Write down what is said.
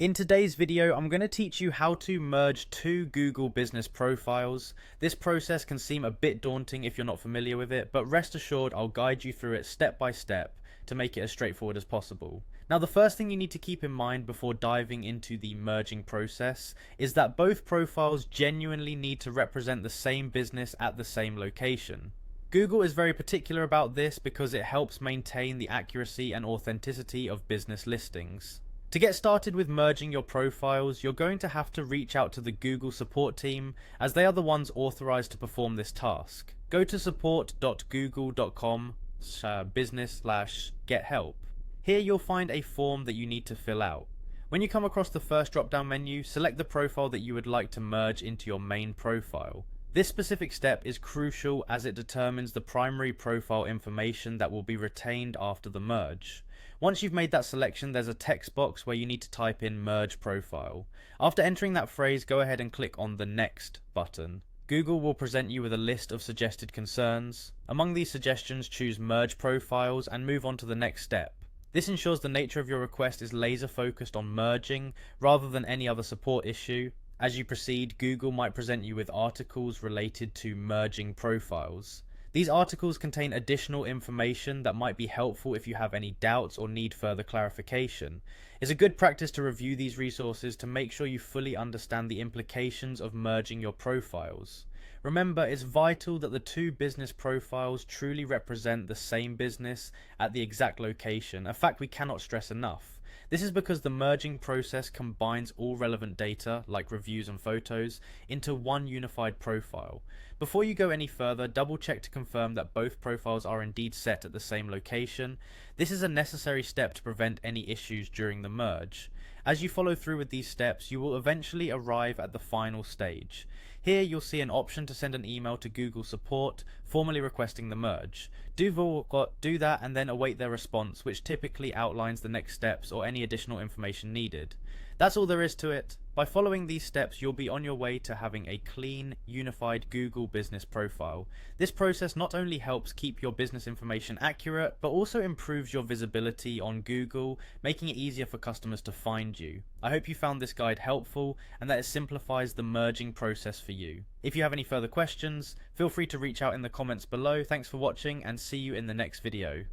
In today's video, I'm going to teach you how to merge two Google business profiles. This process can seem a bit daunting if you're not familiar with it, but rest assured I'll guide you through it step by step to make it as straightforward as possible. Now, the first thing you need to keep in mind before diving into the merging process is that both profiles genuinely need to represent the same business at the same location. Google is very particular about this because it helps maintain the accuracy and authenticity of business listings. To get started with merging your profiles, you're going to have to reach out to the Google support team, as they are the ones authorized to perform this task. Go to support.google.com/business/get-help. Here you'll find a form that you need to fill out. When you come across the first drop-down menu, select the profile that you would like to merge into your main profile. This specific step is crucial as it determines the primary profile information that will be retained after the merge. Once you've made that selection, there's a text box where you need to type in merge profile. After entering that phrase, go ahead and click on the next button. Google will present you with a list of suggested concerns. Among these suggestions, choose merge profiles and move on to the next step. This ensures the nature of your request is laser focused on merging rather than any other support issue. As you proceed, Google might present you with articles related to merging profiles. These articles contain additional information that might be helpful if you have any doubts or need further clarification. It's a good practice to review these resources to make sure you fully understand the implications of merging your profiles. Remember, it's vital that the two business profiles truly represent the same business at the exact location, a fact we cannot stress enough. This is because the merging process combines all relevant data, like reviews and photos, into one unified profile. Before you go any further, double check to confirm that both profiles are indeed set at the same location. This is a necessary step to prevent any issues during the merge. As you follow through with these steps, you will eventually arrive at the final stage. Here you'll see an option to send an email to Google support, formally requesting the merge. Do that and then await their response, which typically outlines the next steps or any additional information needed. That's all there is to it. By following these steps, you'll be on your way to having a clean, unified Google business profile. This process not only helps keep your business information accurate, but also improves your visibility on Google, making it easier for customers to find you. I hope you found this guide helpful and that it simplifies the merging process for you. If you have any further questions, feel free to reach out in the comments below. Thanks for watching and see you in the next video.